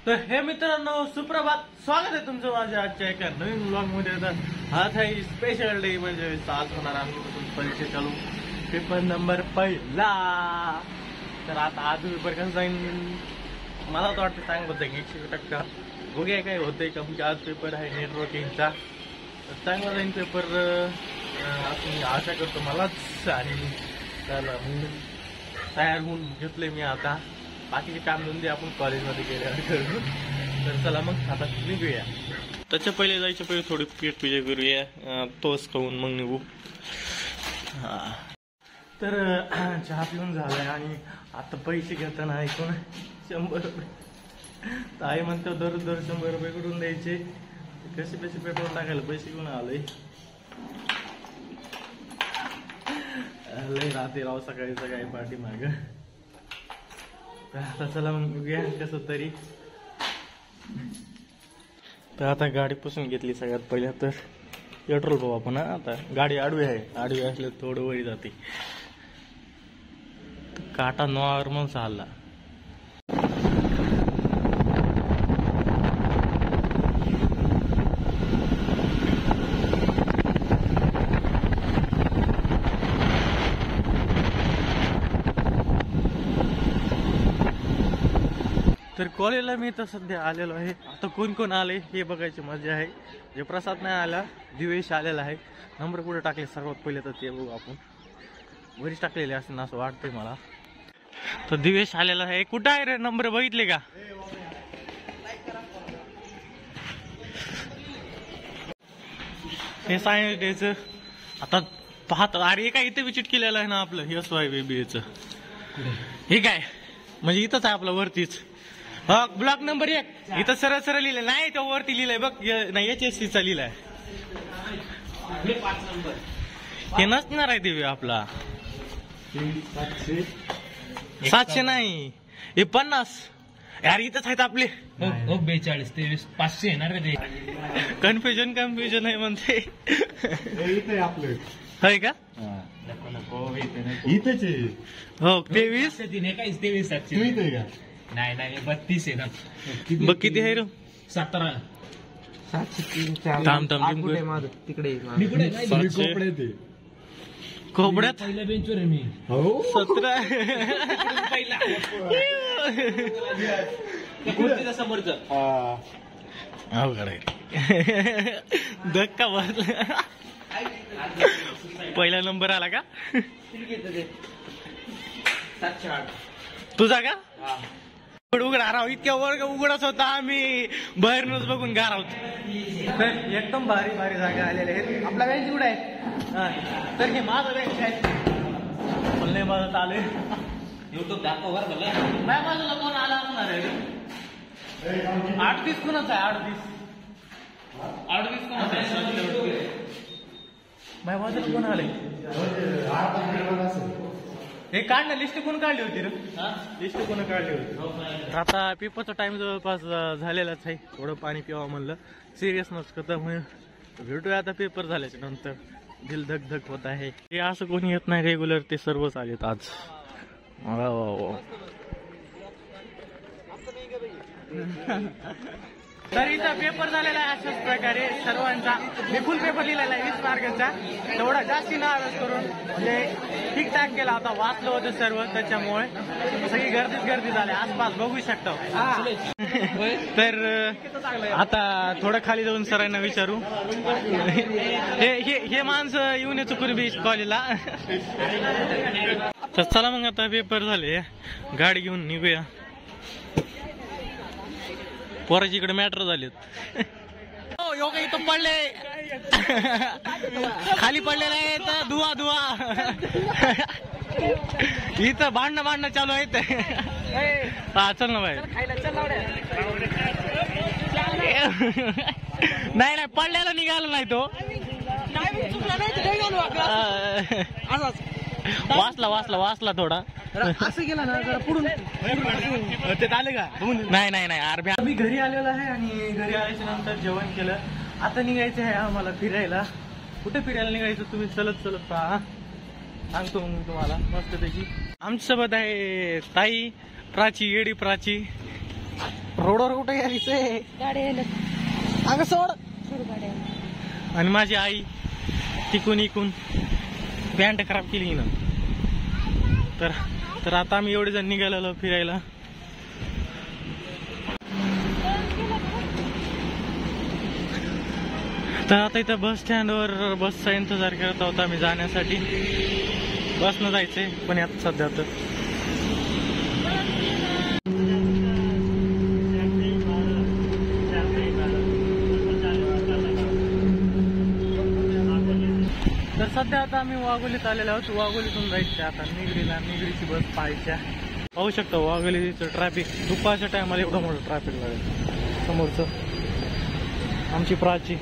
तर हे मित्रांनो सुप्रभात, स्वागत आहे तुमचं माझ्या आजच्या एका नवीन व्लॉग मध्ये। आज आहे स्पेशल डे, म्हणजे आज होणार आमच्यापासून परीक्षा चालू, पेपर नंबर पहिला। तर आता आज पेपर कसं जाईन मला तर वाटतं चांगलं जाईल 100%। बघूया काय होतंय का, म्हणजे आज पेपर आहे नेटवर्किंगचा, चांगला जाईन पेपर असं मी आशा करतो मलाच। आणि त्याला तयार होऊन घेतले मी आता, बाकीचे काम धंदे आपण कॉलेजमध्ये गेल्यावर करू। तर चला मग आता निघूया। त्याच्या पहिले जायच्या पहिले थोडी पेट पूजा करूया, तोच खाऊन मग निघू। तर चहा पिऊन झालाय आणि आता पैसे घेताना ऐकून 100 रुपये ताई म्हणतो दर 100 रुपये कुठून द्यायचे, कसे पैसे पेट्रोल टाकायला पैसे घेऊन आलोय। लय राहते राव सकाळी सकाळी पाठी माग। आता चला मग बघूया कसं तरी। तर आता गाडी पुसून घेतली सगळ्यात पहिल्या, तर पेट्रोल पाहू आपण। आता गाडी आडवी आहे, आडवी असले थोडं वरी जाते, काटा नॉर्मल चालला। तर कॉलेजला मी तर सध्या आलेलो आहे। आता कोण कोण आले हे बघायची मजा आहे। जे प्रसाद नाही आला, दिवेश आलेला आहे। नंबर कुठे टाकले सर्वात पहिले तर ते बघू आपण, वरीच टाकलेले असं असं वाटतंय मला। तर दिवेश आलेला आहे, कुठं आहे रे नंबर बघितले का? हे सांगितलं आता पाहत, अरे काय इथे विजिट केलेलं आहे ना आपलं SYBBA हे काय म्हणजे इथंच आहे आपलं वरतीच, ब्लॉक नंबर 1 इथं सरळ सरळ लिहिलंय, नाही तो वरती लिहिलंय बघ, नाही HSC चा लिहिलाय, 5 नंबर हे नसणार आहे दिव्य आपला। 700 नाही हे 50 यार, इथंच आहेत आपले। 42 23 500 येणार रे ते। कन्फ्युजन आहे म्हणते इथे आपलं आहे का? इथेच हो 23 काय 23 700 का? नाही 32 आहे ना। बघ किती आहे रे? 17 थांब तिकडे खोबड्यात पहिल्या बेंचवर आहे मी। 17 समोरच अवघड आहे धक्का बसला। पहिला नंबर आला का तुझा का? उघडा राव, इतक्या वर्ग उघडच होता, आम्ही बाहेरूनच बघून गार होतो। एकदम भारी भारी जागा आलेल्या आहेत। आपला बँच उघडा आहे, तर हे माझं बँच आहे, बोलणे माझं आले युट्यूब दाखव वर मला। माझ्या बाजूला कोण आला असणार आहे? 38 कोणाच आहे? 38 कोणाच आहे? माझ्या बाजूला कोण आले? हे काढ ना, लिस्ट कोण काढली होती रे? लिस्ट कोण काढली होती? आता पेपरचा टाइम जवळपास झालेलाच आहे, थोडं पाणी पिवा म्हणलं, सिरियसनेस खतम होईल। भेटूया आता पेपर झाल्याच्या नंतर। दिल धक धक होत आहे, हे असं कोणी येत नाही रेग्युलर, ते सर्वच आलेत आज। तर इथं पेपर झालेला आहे अशाच प्रकारे सर्वांचा। मी फुल पेपर लिहिलेला आहे 20 मार्कांचा, तेवढा जास्ती नाराज करून म्हणजे ठीकठाक केला होता, वाचलं होतं सर्व, त्याच्यामुळे सगळी गर्दी झाली आसपास बघू शकतो। तर आता थोडं खाली जाऊन सरांना विचारू, हे माणसं येऊन चुकून बी कॉलेजला। तर चला मग आता पेपर झाले, गाडी घेऊन निघूया। पोराची इकडे मॅटर झालेत। योगा इथं पडले, खाली पडलेला आहे तर धुवा इथं भांडणं चालू आहेत। हा चल ना बाहेर। नाही पडलेला निघाला नाही तो, वाचला थोडा असं गेला ना पुढून ते आले का? नाही अरे आम्ही घरी आलेलो आहे आणि घरी आल्याच्या नंतर जेवण केलं। आता निघायचं आहे आम्हाला फिरायला। कुठे फिरायला निघायचं तुम्ही चलत पहा, सांगतो मग तुम्हाला मस्त पैकी। आमच्यासोबत आहे ताई, प्राची, येडी प्राची, रोडवर कुठे यायचंय गाड्या अगं सोड. गाड्या आणि माझी आई तिकून इकून पॅन्ट खराब केली ना. तर आता आम्ही एवढे जण निघालेलो फिरायला. तर आता इथं बस स्टँडवर बसचा इंतजार करत आहोत आम्ही जाण्यासाठी. बसनं जायचंय पुण्यात सध्या. तर सध्या आता आम्ही वाघोलीत आलेलो आहोत. वाघोलीतून जायचं आता निगडीला. निगडीची बस पाहायच्या. पाहू शकता वाघोलीचं ट्रॅफिक. दुपारच्या टायमाला एवढं मोठं ट्रॅफिक लागेल. समोरचं आमची प्राची.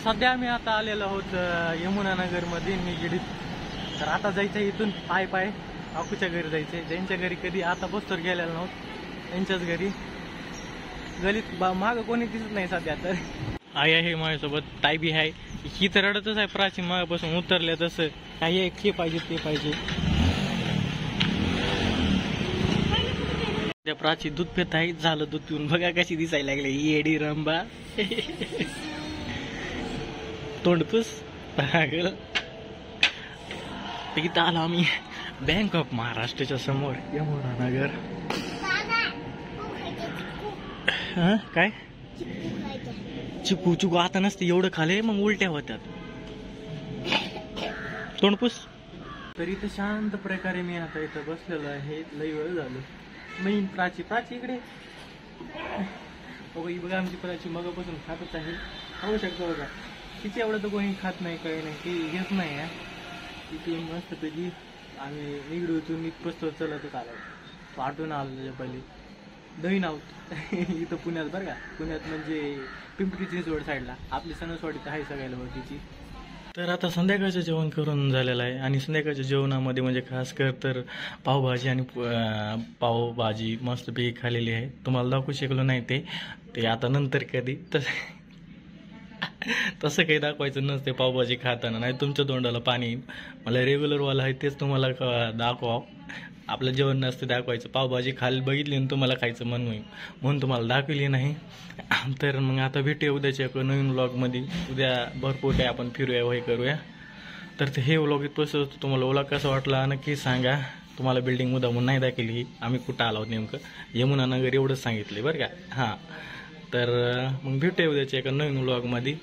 सध्या आम्ही आता आलेलो आहोत यमुनानगर मध्ये निगडीत. तर आता जायचं इथून पाय काकूच्या घरी जायचंय. ज्यांच्या घरी कधी आता बसतोर गेलेलो नव्हतं त्यांच्याच घरी. गलीत माग कोणी दिसत नाही सध्या. तर आई आहे माझ्यासोबत. ताई बी आहे. ही तर रडतच आहे प्राचीन मागापासून उतरल्या. तसं काही हे पाहिजे ते पाहिजे. त्या प्राची दूध पित आहे. झालं दूध पिऊन बघा कशी दिसायला लागली येडी रंबा. तोंडपूस पागल. इथं आलो आम्ही बँक ऑफ महाराष्ट्राच्या समोर यमुनानगर. काय चिकू आता नसते एवढं खाले मग उलट्या होत्यात. तोंडपूस. तर इथं शांत प्रकारे मी आता इथं बसलेलो आहे. लई वेळ झालो. मी प्राची इकडे बघा आमची प्राची मगापासून खातच आहे. खाऊ शकतो बघा. तिची एवढं तर कोणी खात नाही. काही नाही. ती घेत नाही आहे. तिथून मस्त पैकी आम्ही निगडीतून इथपासून चलतच आलो. आठवून आलो त्याच्या पहिले दही नावत इथं पुण्यात बरं का. पुण्यात म्हणजे पिंपरी चिंचवड साईडला. आपली सणसवाडी तर आहे सगळ्याला ओळखीची. तर आता संध्याकाळचं जेवण करून झालेलं आहे. आणि संध्याकाळच्या जेवणामध्ये म्हणजे खास कर तर पावभाजी आणि पावभाजी मस्तपैकी खाल्लेली आहे. तुम्हाला दाखवू शकलो नाही ते आता नंतर कधी. तसं काही दाखवायचं नसते पावभाजी खाताना. नाही तुमच्या तोंडाला पाणी. मला रेग्युलरवाला आहे तेच तुम्हाला दाखवावं. आपलं जेवण नसतं दाखवायचं. पावभाजी बघितली आणि तुम्हाला खायचं म्हणून तुम्हाला दाखवली नाही. तर मग आता भेटूया उद्याच्या एका नवीन व्लॉगमध्ये. उद्या भरपूर काय आपण फिरूया हे करूया. तर हे व्लॉग इथपासून तुम्हाला व्लॉग कसा वाटला नक्की सांगा. तुम्हाला बिल्डिंग मुद्दामून नाही दाखवली. आम्ही कुठं आलो नेमकं यमुनानगर एवढंच सांगितले बरं का. हां तर मग भेटूया उद्याच्या एका नवीन व्लॉगमध्ये.